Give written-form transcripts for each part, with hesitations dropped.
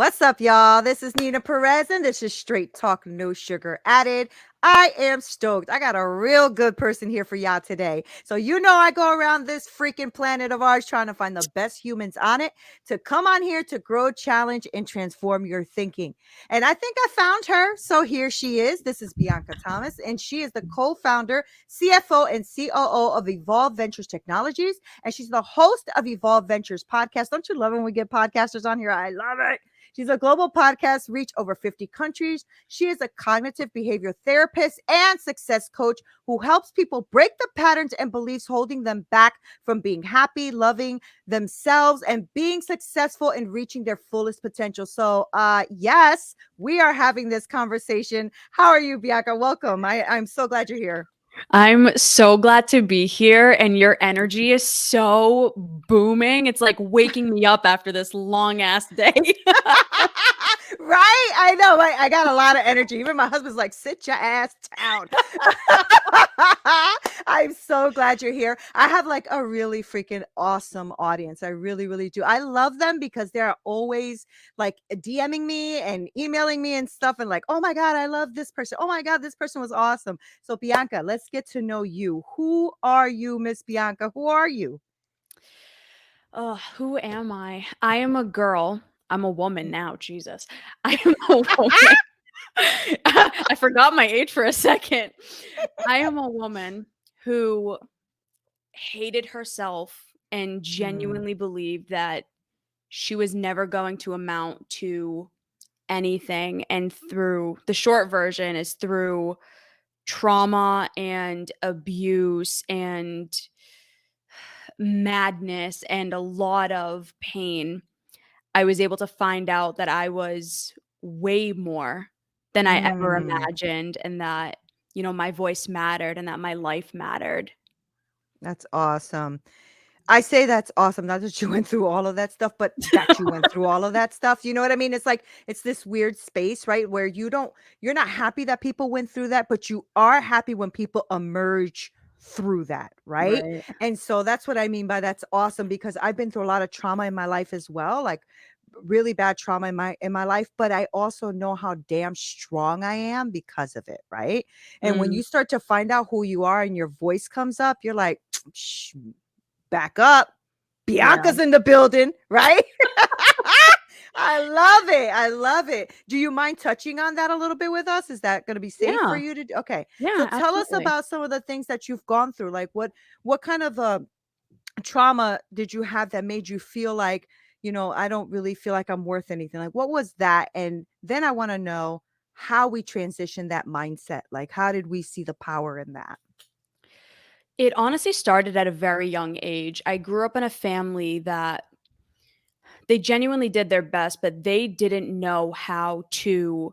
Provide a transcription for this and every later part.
What's up, y'all? This is Neena Perez, and this is Straight Talk, No Sugar Added. I am stoked. I got a real good person here for y'all today. So, I go around this freaking planet of ours trying to find the best humans on it to come on here to grow, challenge, and transform your thinking. And I think I found her. So, here she is. This is Bianca Thomas, and she is the co founder, CFO, and COO of Evolve Ventures Technologies. And she's the host of Evolve Ventures podcast. Don't you love it when we get podcasters on here? I love it. She's a global podcast, reach over 50 countries. She is a cognitive behavior therapist and success coach who helps people break the patterns and beliefs holding them back from being happy, loving themselves, and being successful in reaching their fullest potential. So, yes, we are having this conversation. How are you, Bianca? Welcome. I'm so glad you're here. I'm so glad to be here, and your energy is so booming. It's like waking me up after this long ass day. Right? I know. I got a lot of energy. Even my husband's like, sit your ass down. I'm so glad you're here. I have like a really freaking awesome audience. I really, really do. I love them because they're always like DMing me and emailing me and stuff and like, oh my God, I love this person. Oh my God, this person was awesome. So, Bianca, let's get to know you. Who are you, Miss Bianca? Who are you? Oh, who am I? I am a girl. I'm a woman now. Jesus. I am a woman. I forgot my age for a second. I am a woman who hated herself and Mm, genuinely believed that she was never going to amount to anything. And through the short version is through trauma and abuse and madness and a lot of pain, I was able to find out that I was way more than I ever mm. imagined, and that, my voice mattered and that my life mattered. That's awesome. I say that's awesome, not that you went through all of that stuff, but that you went through all of that stuff. You know what I mean? It's like it's this weird space, right? Where you're not happy that people went through that, but you are happy when people emerge through that, right? Right. And so that's what I mean by that's awesome because I've been through a lot of trauma in my life as well, like really bad trauma in my life, but I also know how damn strong I am because of it, right? And when Mm, you start to find out who you are and your voice comes up, you're like, shh, back up. yeah. Bianca's in the building, right? I love it. I love it. Do you mind touching on that a little bit with us? Is that going to be safe for Yeah. you to do? Okay. So Yeah, tell us absolutely. about some of the things that you've gone through. Like what kind of trauma did you have that made you feel like, I don't really feel like I'm worth anything? Like what was that? And then I want to know how we transitioned that mindset. Like how did we see the power in that? It honestly started at a very young age. I grew up in a family that they genuinely did their best, but they didn't know how to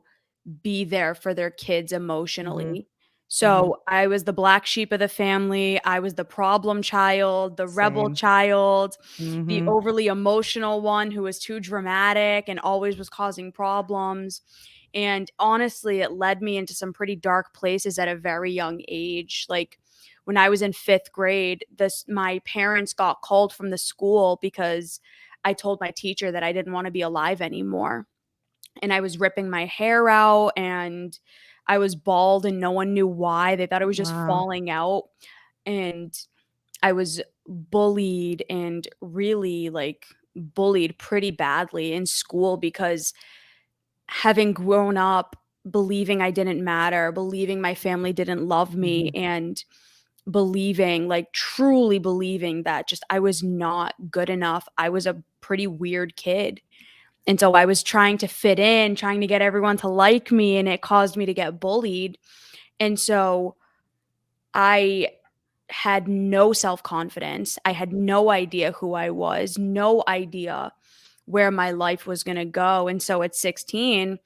be there for their kids Mhm. emotionally. Mhm. So I was the black sheep of the family. I was the problem child, the rebel Same. child, the Mhm. overly emotional one who was too dramatic and always was causing problems. And honestly, it led me into some pretty dark places at a very young age. Like when I was in 5th grade, this my parents got called from the school because I told my teacher that I didn't want to be alive anymore, and I was ripping my hair out and I was bald and no one knew why. They thought it was just Wow. falling out. And I was bullied, and really like bullied pretty badly in school because having grown up believing I didn't matter, believing my family didn't love me, Mhm. and believing, like truly believing that just I was not good enough. I was a pretty weird kid. And so I was trying to fit in, trying to get everyone to like me, and it caused me to get bullied. And so I had no self-confidence. I had no idea who I was, no idea where my life was going to go. And so at 16,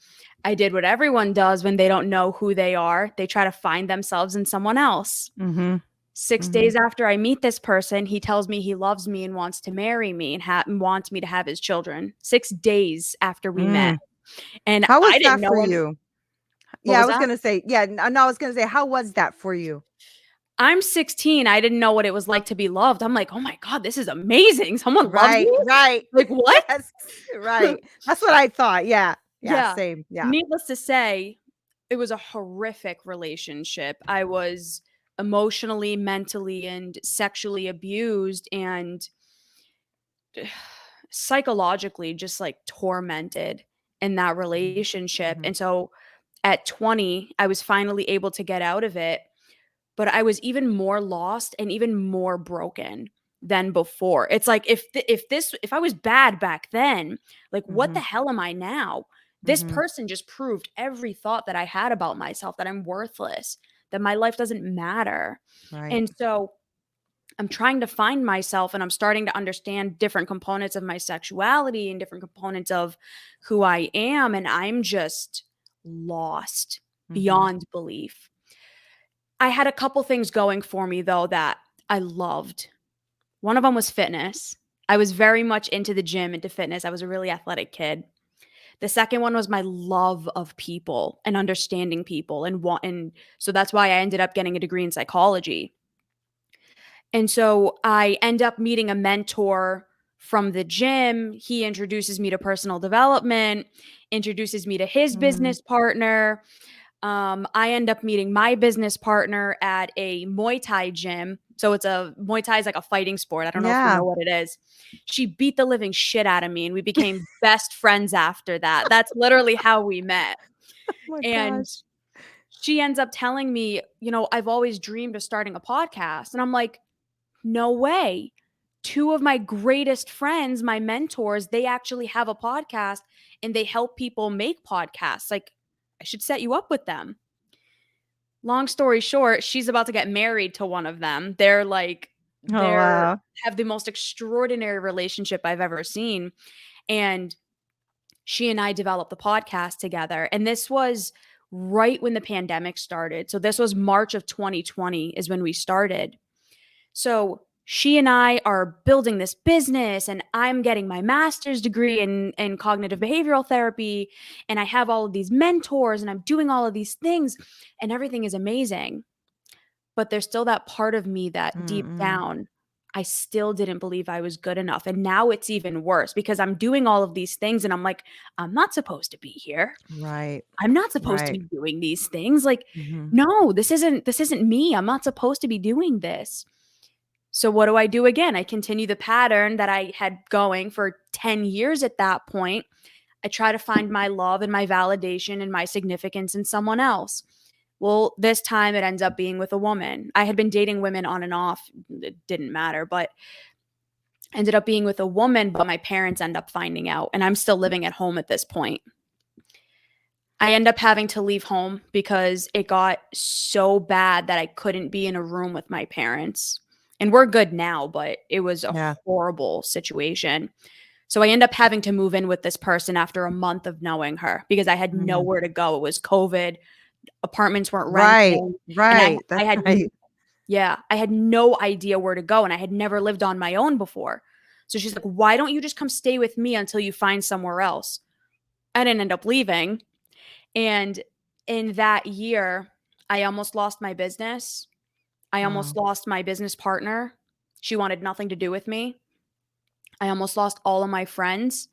I did what everyone does when they don't know who they are. They try to find themselves in someone else. Mhm. 6 Mhm. days after I meet this person, he tells me he loves me and wants to marry me and wants me to have his children. 6 days after we met. Mm. And How I was didn't that for know him. you? What Yeah, I was was that? gonna say, yeah, no, I was gonna say, how was that for you? I'm 16. I didn't know what it was like to be loved. I'm like, oh my God, this is amazing. Someone loves Right, me? right. Like, what? Yes, right. That's what I thought. Yeah. Yeah, Yeah. same. Yeah. Needless to say, it was a horrific relationship. I was emotionally, mentally, and sexually abused and psychologically just like tormented in that Mhm, relationship. mhm, And so at 20, I was finally able to get out of it, but I was even more lost and even more broken than before. It's like if I was bad back then, like what mhm, the hell am I now? This mhm. person just proved every thought that I had about myself, that I'm worthless, that my life doesn't matter. Right. And so I'm trying to find myself and I'm starting to understand different components of my sexuality and different components of who I am. And I'm just lost Mhm. beyond belief. I had a couple things going for me though that I loved. One of them was fitness. I was very much into the gym, into fitness. I was a really athletic kid. The second one was my love of people and understanding people and so that's why I ended up getting a degree in psychology. And so I end up meeting a mentor from the gym. He introduces me to personal development, introduces me to his Mm. business partner. I end up meeting my business partner at a Muay Thai gym. So it's a Muay Thai is like a fighting sport. I don't know if you Yeah. know what it is. She beat the living shit out of me and we became best friends after that. That's literally how we met. Oh my And gosh. she ends up telling me, I've always dreamed of starting a podcast. And I'm like, no way. Two of my greatest friends, my mentors, they actually have a podcast and they help people make podcasts. Like, I should set you up with them. Long story short, she's about to get married to one of them. Oh, They're wow. have the most extraordinary relationship I've ever seen. And she and I developed the podcast together. And this was right when the pandemic started. So this was March of 2020 is when we started. So she and I are building this business, and I'm getting my master's degree in cognitive behavioral therapy. And I have all of these mentors, and I'm doing all of these things, and everything is amazing. But there's still that part of me that deep Mm-mm. down, I still didn't believe I was good enough. And now it's even worse because I'm doing all of these things, and I'm like, I'm not supposed to be here. Right. I'm not supposed to Right. be doing these things. Like, Mhm. no, this isn't me. I'm not supposed to be doing this. So what do I do again? I continue the pattern that I had going for 10 years at that point. I try to find my love and my validation and my significance in someone else. Well, this time it ends up being with a woman. I had been dating women on and off. It didn't matter, but ended up being with a woman, but my parents end up finding out and I'm still living at home at this point. I end up having to leave home because it got so bad that I couldn't be in a room with my parents. And we're good now, but it was a Yeah. horrible situation. So I end up having to move in with this person after a month of knowing her because I had Mhm. nowhere to go. It was COVID, apartments weren't Right. renting, and Right. I That's had right. yeah, I had no idea where to go and I had never lived on my own before. So she's like, "Why don't you just come stay with me until you find somewhere else?" I didn't end up leaving. And in that year, I almost lost my business. I almost Wow. lost my business partner. She wanted nothing to do with me. I almost lost all of my friends.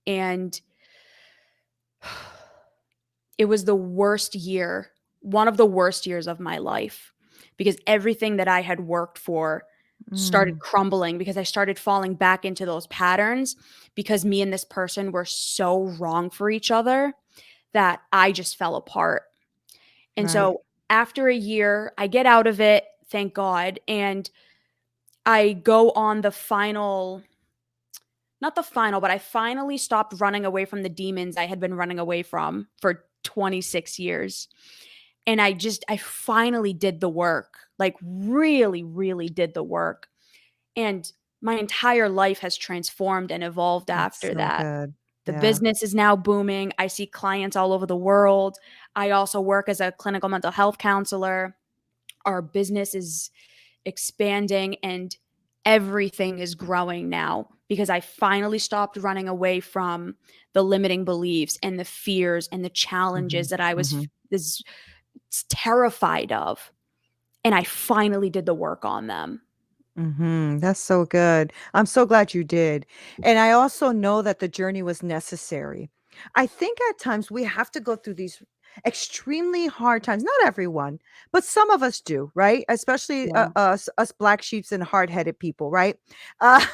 And it was the worst year, one of the worst years of my life, because everything that I had worked for started Mm. crumbling because I started falling back into those patterns because me and this person were so wrong for each other that I just fell apart. And Right. so after a year, I get out of it, thank God, and I go on the final, not the final, but I finally stopped running away from the demons I had been running away from for 26 years. And I finally did the work, like really, really did the work. And my entire life has transformed and evolved That's after so that. good. The Yeah. business is now booming. I see clients all over the world. I also work as a clinical mental health counselor. Our business is expanding and everything is growing now because I finally stopped running away from the limiting beliefs and the fears and the challenges Mhm. that I Mhm. was terrified of. and I finally did the work on them. That's so good. I'm so glad you did. And I also know that the journey was necessary. I think at times we have to go through these extremely hard times. Not everyone, but some of us do, right? Especially Yeah. us black sheeps and hard-headed people, right? Uh,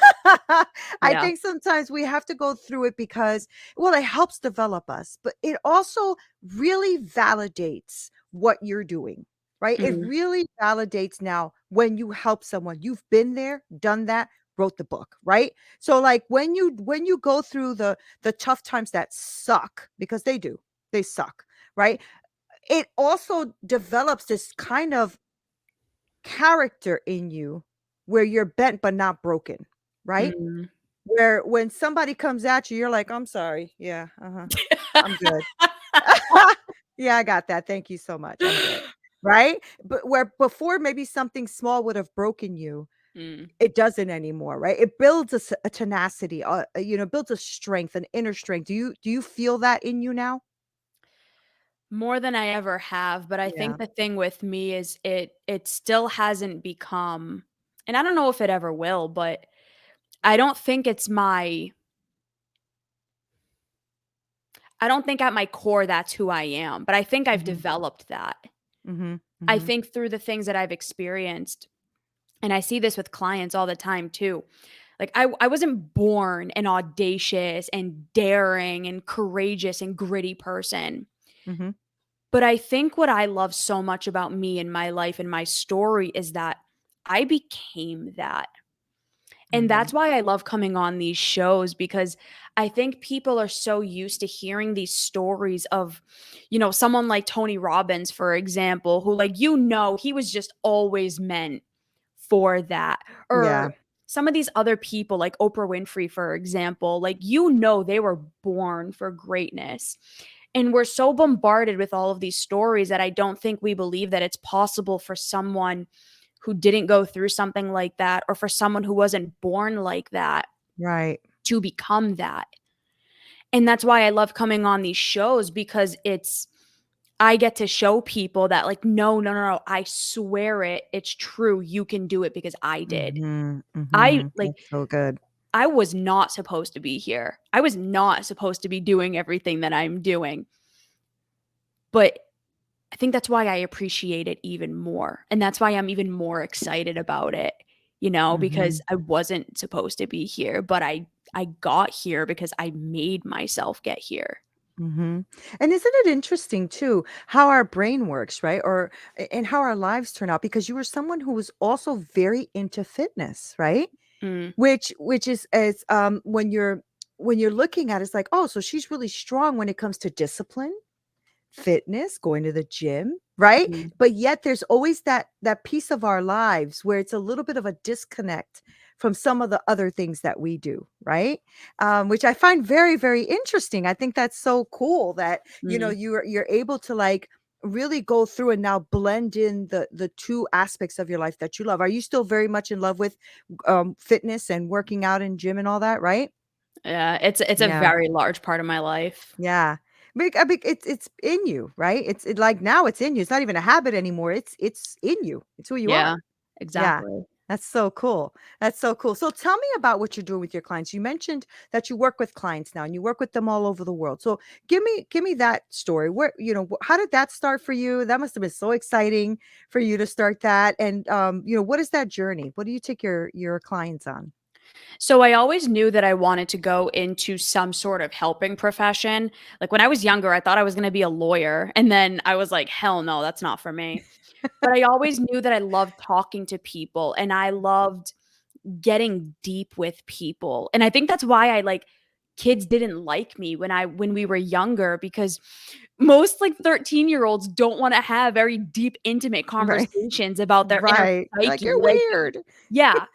I Yeah. think sometimes we have to go through it because, well, it helps develop us, but it also really validates what you're doing, right? It Mhm. really validates now when you help someone. You've been there, done that, wrote the book, right? So like when you go through the tough times that suck, because they do. They suck, right? It also develops this kind of character in you where you're bent but not broken, right? Mm. Where when somebody comes at you, you're like, "I'm sorry. Yeah, uh-huh. I'm good." Yeah, I got that. Thank you so much. I'm good. Right? But where before maybe something small would have broken you, Mm. it doesn't anymore, right? It builds a tenacity, builds a strength, an inner strength. Do you feel that in you now? More than I ever have, but I Yeah. think the thing with me is it still hasn't become, and I don't know if it ever will, but I don't think it's my I don't think at my core that's who I am, but I think I've Mhm. developed that. Mhm. I Mhm. think through the things that I've experienced, and I see this with clients all the time too. Like I wasn't born an audacious and daring and courageous and gritty person. Mhm. But I think what I love so much about me and my life and my story is that I became that. And Mhm. that's why I love coming on these shows, because I think people are so used to hearing these stories of, someone like Tony Robbins, for example, who, like, he was just always meant for that. Yeah. Or some of these other people, like Oprah Winfrey, for example, like, they were born for greatness. And we're so bombarded with all of these stories that I don't think we believe that it's possible for someone who didn't go through something like that, or for someone who wasn't born like that, Right. to become that. And that's why I love coming on these shows, because I get to show people that, like, no, no, no, no, I swear it's true. You can do it because I did. Mhm. I Mhm. like, That's so good. I was not supposed to be here. I was not supposed to be doing everything that I'm doing. But I think that's why I appreciate it even more. And that's why I'm even more excited about it, because Mhm. I wasn't supposed to be here, but I got here because I made myself get here. Mhm. And isn't it interesting too how our brain works, right? And how our lives turn out because you were someone who was also very into fitness, right? Mm, Which is when you're looking at it, it's like, "Oh, so she's really strong when it comes to discipline, fitness, going to the gym," right? mm, But yet there's always that piece of our lives where it's a little bit of a disconnect from some of the other things that we do, right? Which I find very, very interesting. I think that's so cool that, mm. you're able to, like, really go through and now blend in the two aspects of your life that you love. Are you still very much in love with, fitness and working out in gym and all that, right? Yeah, it's a Yeah. very large part of my life. Yeah. It's in you, right? Like now it's in you. It's not even a habit anymore. It's in you. It's who you Yeah, are. Yeah. exactly. That's so cool. That's so cool. So tell me about what you're doing with your clients. You mentioned that you work with clients now and you work with them all over the world. So give me that story. Where, how did that start for you? That must have been so exciting for you to start that. And what is that journey? What do you take your clients on? So I always knew that I wanted to go into some sort of helping profession. Like, when I was younger, I thought I was going to be a lawyer, and then I was like, hell no, that's not for me. But I always knew that I loved talking to people, and I loved getting deep with people. And I think that's why kids didn't like me when we were younger, because most, like, 13-year-olds don't want to have very deep, intimate Right. conversations about their inner Right. You're like, psyche. you're Like, weird. yeah.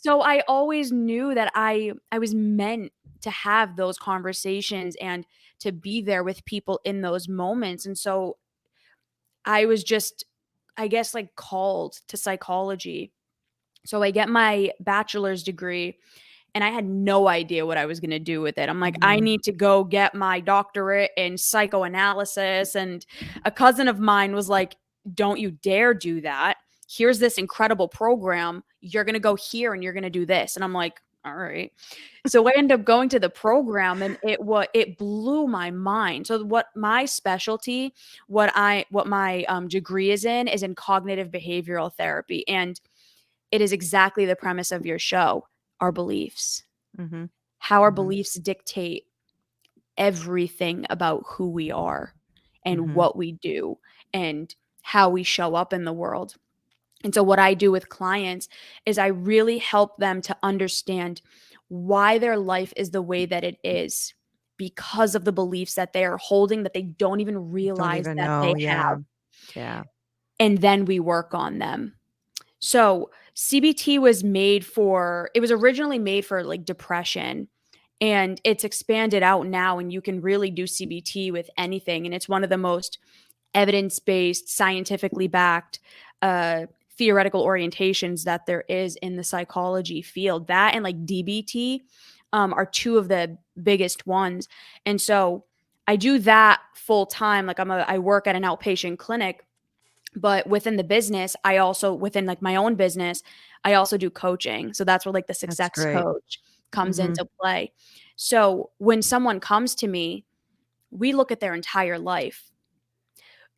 So I always knew that I was meant to have those conversations and to be there with people in those moments. And so I was just, I guess, like, called to psychology. So I get my bachelor's degree, and I had no idea what I was going to do with it. I'm like, I Mhm. need to go get my doctorate in psychoanalysis. And a cousin of mine was like, don't you dare do that. here's this incredible program. You're going to go here and you're going to do this. And I'm like, all right. So I ended up going to the program, and it blew my mind. So what my specialty, what my degree is in cognitive behavioral therapy, and it is exactly the premise of your show, our beliefs. Mm-hmm. How our Mm-hmm. beliefs dictate everything about who we are and Mm-hmm. what we do and how we show up in the world. And so, what I do with clients is I really help them to understand why their life is the way that it is because of the beliefs that they are holding that they don't even Don't realize even that know. they Yeah. have. Yeah. And then we work on them. So, CBT was made for, it was originally made for like depression, and it's expanded out now, and you can really do CBT with anything. And it's one of the most evidence-based, scientifically backed, theoretical orientations that there is in the psychology field. That and like DBT are two of the biggest ones. And so I do that full time. Like I work at an outpatient clinic, but within the business, I also, within like my own business, I also do coaching. So that's where like the That's success great. coach comes Mm-hmm. into play. So when someone comes to me, we look at their entire life,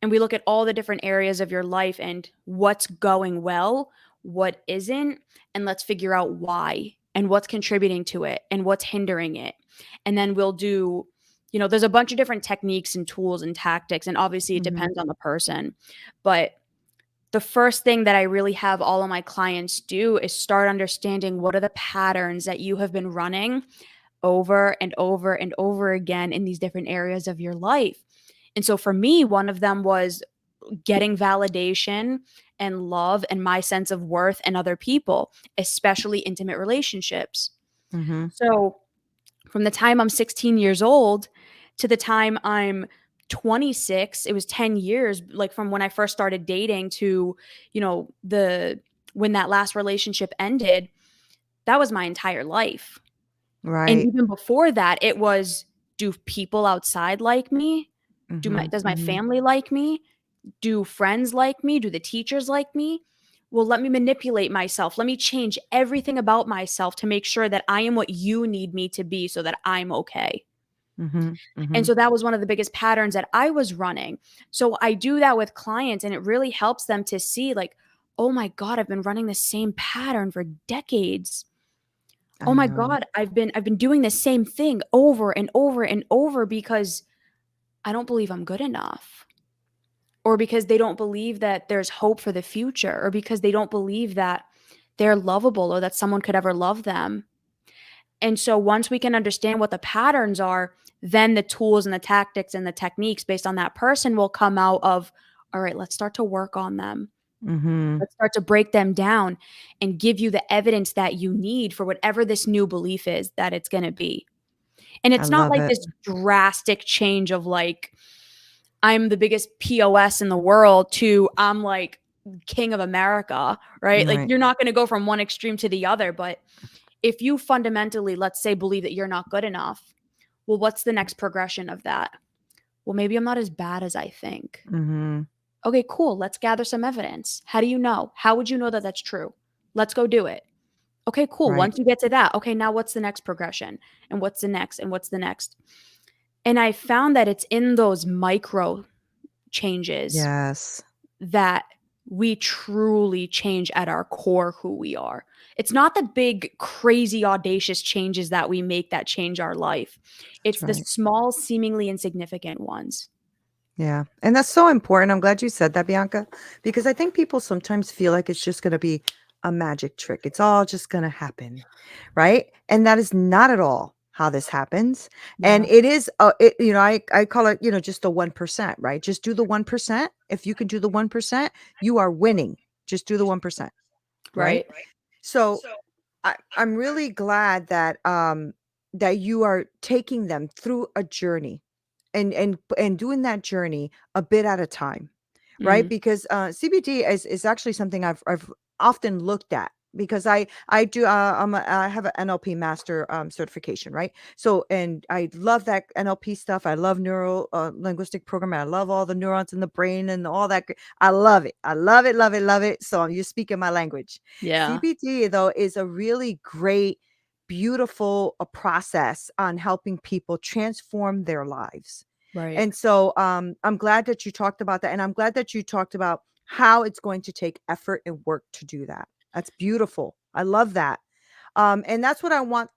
and we look at all the different areas of your life and what's going well, what isn't, and let's figure out why and what's contributing to it and what's hindering it. And then we'll do, there's a bunch of different techniques and tools and tactics, and obviously it Mm-hmm. depends on the person. But the first thing that I really have all of my clients do is start understanding what are the patterns that you have been running over and over and over again in these different areas of your life. And so for me, one of them was getting validation and love and my sense of worth in other people, especially intimate relationships. Mm-hmm. So from the time I'm 16 years old to the time I'm 26, it was 10 years, like from when I first started dating to, the when that last relationship ended, that was my entire life. And Right. even before that, it was, do people outside like me? Mm-hmm. Does my Mm-hmm. family like me? Do friends like me? Do the teachers like me? Well, let me manipulate myself. Let me change everything about myself to make sure that I am what you need me to be so that I'm okay. Mm-hmm. Mm-hmm. And so that was one of the biggest patterns that I was running. So I do that with clients, and it really helps them to see, like, oh my God, I've been running the same pattern for decades. Oh I my know. God, I've been doing the same thing over and over and over because I don't believe I'm good enough, or because they don't believe that there's hope for the future, or because they don't believe that they're lovable or that someone could ever love them. And so once we can understand what the patterns are, then the tools and the tactics and the techniques based on that person will come out of, all right, let's start to work on them. Mm-hmm. Let's start to break them down and give you the evidence that you need for whatever this new belief is that it's going to be. And I it's not love like it. this drastic change of like, I'm the biggest POS in the world to I'm like king of America, right? Like Right. you're not going to go from one extreme to the other. But if you fundamentally, let's say, believe that you're not good enough, well, what's the next progression of that? Well, maybe I'm not as bad as I think. Mm-hmm. Okay, cool. Let's gather some evidence. How do you know? How would you know that that's true? Let's go do it. Okay, cool. Right. Once you get to that, okay, now what's the next progression? And what's the next? And what's the next? And I found that it's in those micro changes Yes. that we truly change at our core who we are. It's not the big, crazy, audacious changes that we make that change our life. That's It's the right. small, seemingly insignificant ones. Yeah. And that's so important. I'm glad you said that, Bianca, because I think people sometimes feel like it's just going to be a magic trick. It's all just going to happen. Right. And that is not at all how this happens. And Yeah. it is, I call it, just the 1%, right? Just do the 1%. If you can do the 1%, you are winning. Just do the 1%. Right. Right. So I'm really glad that you are taking them through a journey and doing that journey a bit at a time, right? Mm, Because CBT is actually something I've often looked at, because I do I have an NLP master certification, right? So, and I love that NLP stuff. I love neuro linguistic programming. I love all the neurons in the brain and all that. I love it. I love it, love it, love it. So you're speaking my language. Yeah. CBT though is a really great, beautiful process on helping people transform their lives. Right. And so I'm glad that you talked about that. And I'm glad that you talked about how it's going to take effort and work to do that. That's beautiful. I love that. And that's what I want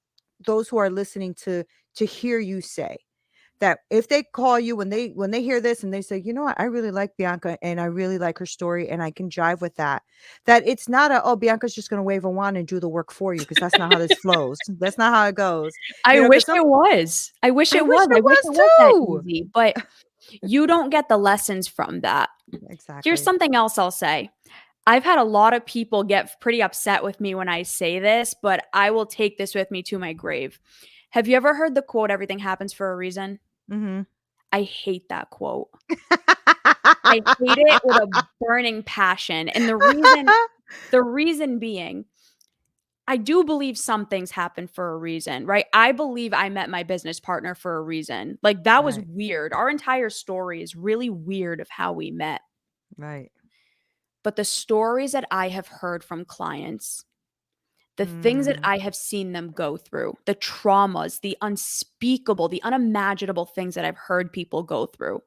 those who are listening to hear you say, that if they call you when they hear this and they say, you know what, I really like Bianca and I really like her story and I can jive with that. That it's not a, oh, Bianca's just gonna wave a wand and do the work for you, because that's not how this flows. That's not how it goes. I Because wish some it was. I wish I it wish was. I it wish was it was that too. easy, but you don't get the lessons from that. Here's Exactly. something else I'll say. I've had a lot of people get pretty upset with me when I say this, but I will take this with me to my grave. Have you ever heard the quote, everything happens for a reason? Mm-hmm. I hate that quote. I hate it with a burning passion. And the reason being, I do believe some things happen for a reason, right? I believe I met my business partner for a reason. Like that was Right. weird. Our entire story is really weird of how we met. Right. But the stories that I have heard from clients, the things that Mm, I have seen them go through, the traumas, the unspeakable, the unimaginable things that I've heard people go through.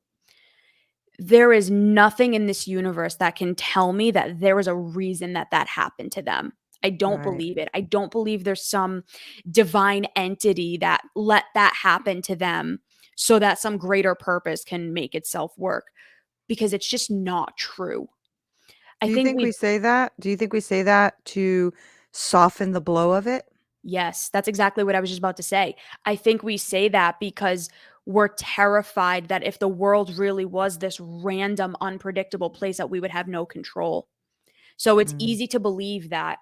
There is nothing in this universe that can tell me that there was a reason that that happened to them. I don't right. believe it. I don't believe there's some divine entity that let that happen to them so that some greater purpose can make itself work, because it's just not true. I Do you think think we we say that? Do you think we say that to soften the blow of it? Yes, that's exactly what I was just about to say. I think we say that because we're terrified that if the world really was this random, unpredictable place, that we would have no control. So it's Mm, easy to believe that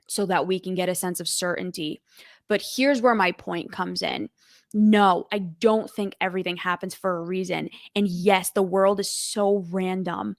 so that we can get a sense of certainty. But here's where my point comes in. No, I don't think everything happens for a reason. And yes, the world is so random.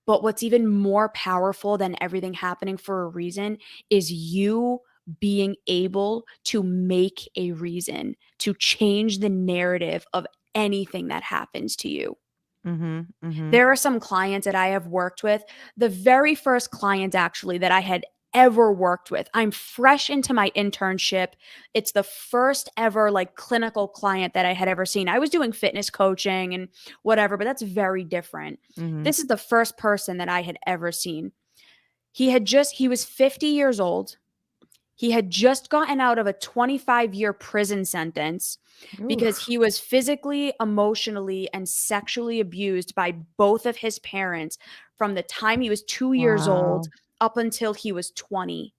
But what's even more powerful than everything happening for a reason is you being able to make a reason to change the narrative of anything that happens to you. mhm, mhm, There are some clients that I have worked with. The very first client, actually, that I had ever worked with. I'm fresh into my internship. It's the first ever like clinical client that I had ever seen. I was doing fitness coaching and whatever, but that's very different. mhm. This is the first person that I had ever seen. He was 50 years old. He had just gotten out of a 25-year prison sentence because Oof. he was physically, emotionally, and sexually abused by both of his parents from the time he was 2 years old Wow, up until he was 20.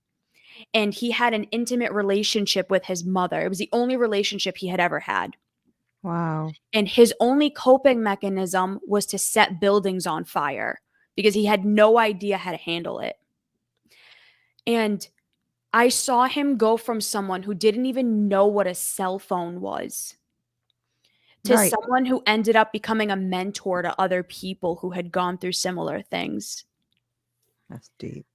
And he had an intimate relationship with his mother. It was the only relationship he had ever had. wow. And his only coping mechanism was to set buildings on fire because he had no idea how to handle it. And I saw him go from someone who didn't even know what a cell phone was to Right. someone who ended up becoming a mentor to other people who had gone through similar things. That's deep.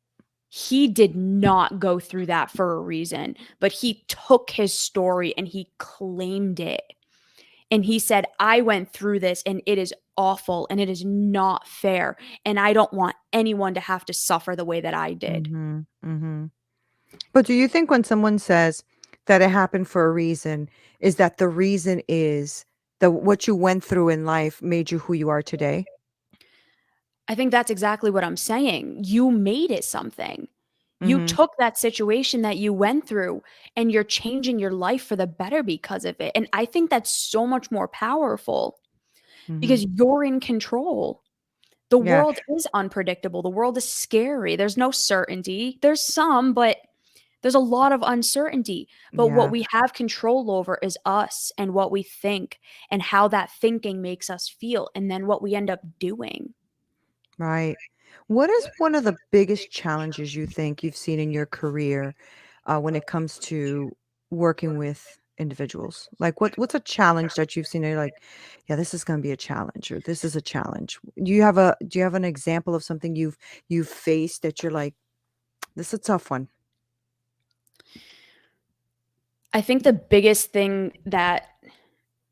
He did not go through that for a reason, but he took his story and he claimed it. And he said, I went through this and it is awful and it is not fair. And I don't want anyone to have to suffer the way that I did. Mhm, mhm. But do you think when someone says that it happened for a reason, is that the reason is that what you went through in life made you who you are today? I think that's exactly what I'm saying. You made it something. You Mhm, took that situation that you went through and you're changing your life for the better because of it. And I think that's so much more powerful mhm. because you're in control. The Yeah, world is unpredictable. The world is scary. There's no certainty. There's some, but there's a lot of uncertainty. But what yeah. we have control over is us and what we think and how that thinking makes us feel and then what we end up doing. Right. What is one of the biggest challenges you think you've seen in your career when it comes to working with individuals? Like what's a challenge that you've seen and you're like, yeah, this is going to be a challenge or this is a challenge. Do you have an example of something you've faced that you're like, This is a tough one. I think the biggest thing that,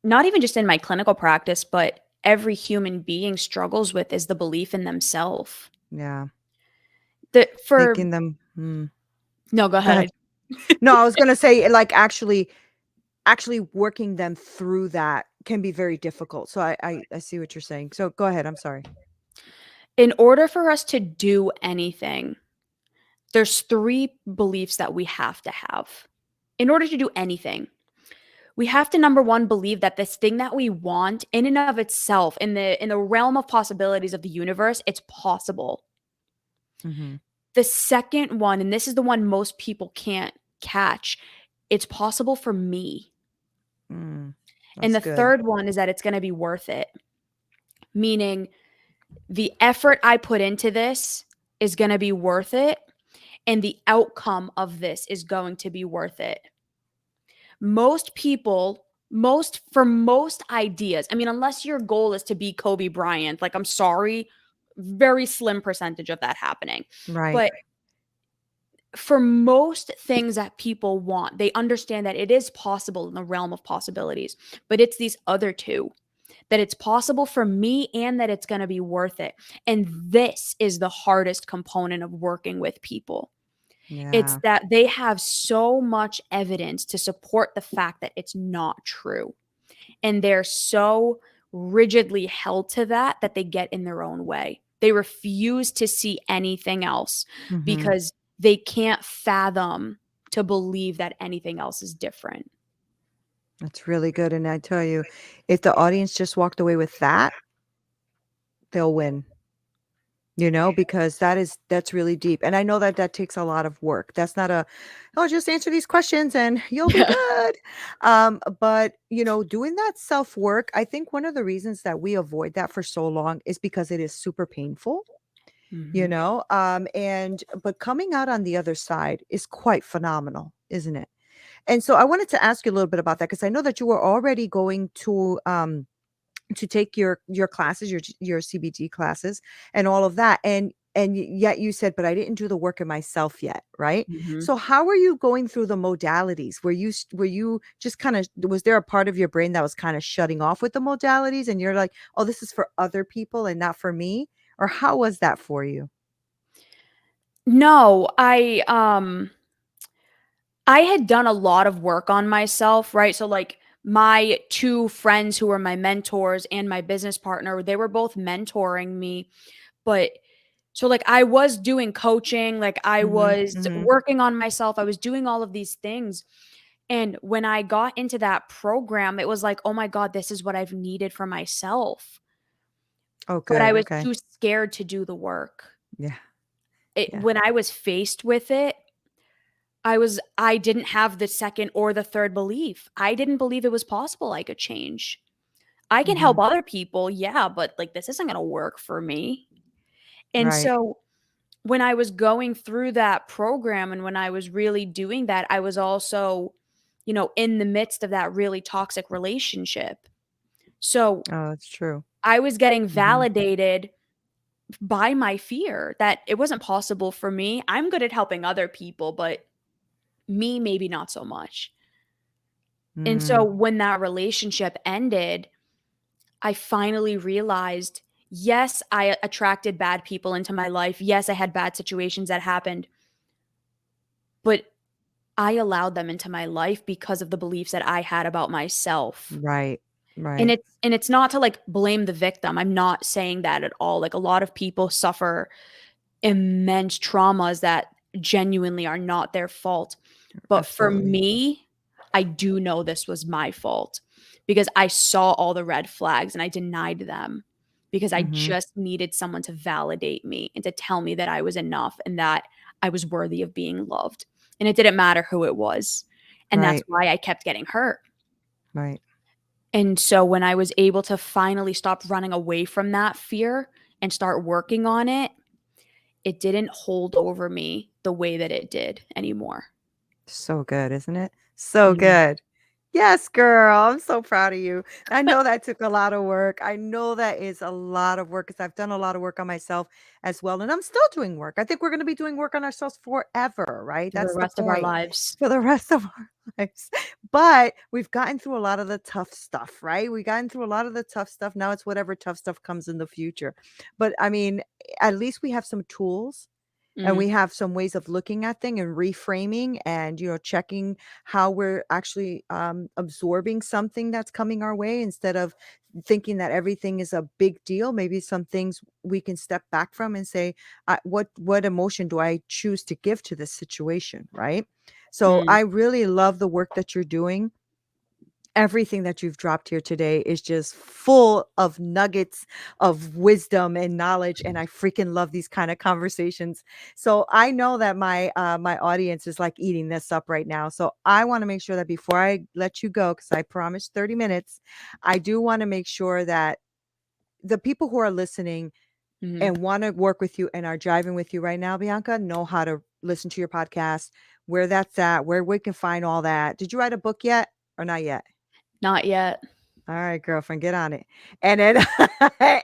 not even just in my clinical practice, but every human being struggles with, is the belief in themselves. Yeah. The for Making them No, go Go ahead. ahead. No, I was gonna say, like, actually working them through that can be very difficult. So I see what you're saying. So go ahead. I'm sorry. In order for us to do anything, there's three beliefs that we have to have. In order to do anything, we have to, number one, believe that this thing that we want in and of itself, in the realm of possibilities of the universe, it's possible. Mhm. The second one, and this is the one most people can't catch, it's possible for me. Mm. And That's the good. third one is that it's going to be worth it, meaning the effort I put into this is going to be worth it, and the outcome of this is going to be worth it. Most people, for most ideas, I mean, unless your goal is to be Kobe Bryant, like, I'm sorry, very slim percentage of that happening. Right. But for most things that people want, they understand that it is possible in the realm of possibilities, but it's these other two, that it's possible for me and that it's going to be worth it. And this is the hardest component of working with people. It's Yeah. that they have so much evidence to support the fact that it's not true. And they're so rigidly held to that they get in their own way. They refuse to see anything else Mhm. because they can't fathom to believe that anything else is different. That's really good. And I tell you, if the audience just walked away with that, they'll win. Because that's really deep. And I know that that takes a lot of work. That's not oh, just answer these questions and you'll be Yeah. good. But doing that self work, I think one of the reasons that we avoid that for so long is because it is super painful. Mhm. And but coming out on the other side is quite phenomenal, isn't it? And so I wanted to ask you a little bit about that because I know that you were already going to take your classes, your CBT classes and all of that, and yet you said, "But I didn't do the work in myself yet," right? Mhm. So how are you going through the modalities? Were you just kinda was there a part of your brain that was kinda shutting off with the modalities and you're like, "Oh, this is for other people and not for me?" Or how was that for you? No, I had done a lot of work on myself, right? So, like, my two friends who were my mentors and my business partner, they were both mentoring me. But so, like, I was doing coaching, like, I Mhm, was mhm. working on myself, I was doing all of these things. And when I got into that program, it was like, oh my God, this is what I've needed for myself. Oh, But I good, was okay. too scared to do the work. Yeah, yeah. When I was faced with it, I didn't have the second or the third belief. I didn't believe it was possible I could change. I can help Mhm. other people, yeah, but, like, this isn't gonna work for me. And Right. so when I was going through that program and when I was really doing that, I was also, in the midst of that really toxic relationship. So Oh, that's true. I was getting Mhm. validated by my fear that it wasn't possible for me. I'm good at helping other people, but me, maybe not so much. And so Mm, when that relationship ended, I finally realized, yes, I attracted bad people into my life. Yes, I had bad situations that happened, but I allowed them into my life because of the beliefs that I had about myself. right, And right. it's not to, like, blame the victim. I'm not saying that at all. Like, a lot of people suffer immense traumas that genuinely are not their fault. But for Absolutely. me, I do know this was my fault because I saw all the red flags and I denied them because I Mhm. just needed someone to validate me and to tell me that I was enough and that I was worthy of being loved. And it didn't matter who it was. And that's Right, why I kept getting hurt. right. And so when I was able to finally stop running away from that fear and start working on it, it didn't hold over me the way that it did anymore. So good, isn't it? So Yeah. good. Yes, girl. I'm so proud of you. I know that took a lot of work. I know that is a lot of work because I've done a lot of work on myself as well. And I'm still doing work. I think we're going to be doing work on ourselves forever, right? For the That's the rest of our point lives. for the rest of our lives. But we've gotten through a lot of the tough stuff, right? We've gotten through a lot of the tough stuff. Now it's whatever tough stuff comes in the future. But I mean, at least we have some tools and Mhm, we have some ways of looking at thing and reframing and checking how we're actually absorbing something that's coming our way instead of thinking that everything is a big deal. Maybe some things we can step back from and say, what emotion do I choose to give to this situation, right? So mm, I really love the work that you're doing. Everything that you've dropped here today is just full of nuggets of wisdom and knowledge, and I freaking love these kind of conversations. So I know that my audience is like eating this up right now. So I want to make sure that before I let you go, because I promised 30 minutes, I do want to make sure that the people who are listening mhm. and want to work with you and are driving with you right now, Bianca, know how to listen to your podcast, where that's at, where we can find all that. Did you write a book yet or not yet? Not yet. All right, girlfriend, get on it. And then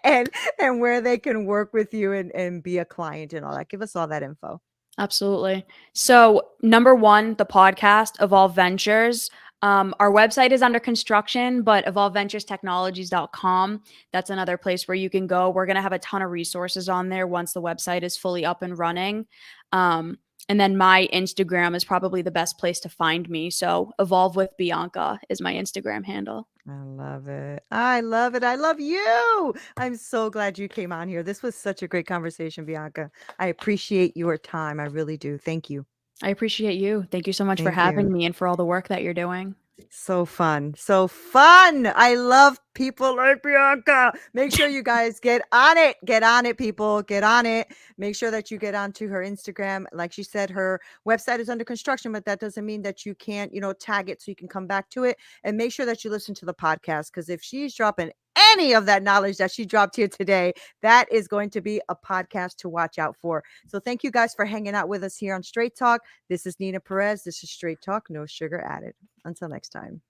and and where they can work with you and be a client and all that. Give us all that info. Absolutely. So, number one, the podcast, Evolve Ventures. Our website is under construction, but evolveventurestechnologies.com. That's another place where you can go. We're going to have a ton of resources on there once the website is fully up and running. Um, and then my Instagram is probably the best place to find me. So, Evolve with Bianca is my Instagram handle. I love it. I love it. I love you. I'm so glad you came on here. This was such a great conversation, Bianca. I appreciate your time. I really do. Thank you. I appreciate you. Thank you so much for Thank you. having me and for all the work that you're doing. So fun. So fun. I love people like Bianca. Make sure you guys get on it. Get on it, people. Get on it. Make sure that you get onto her Instagram. Like she said, her website is under construction, but that doesn't mean that you can't, tag it so you can come back to it. And make sure that you listen to the podcast because if she's dropping any of that knowledge that she dropped here today, that is going to be a podcast to watch out for. So thank you guys for hanging out with us here on Straight Talk. This is Neena Perez. This is Straight Talk, no sugar added. Until next time.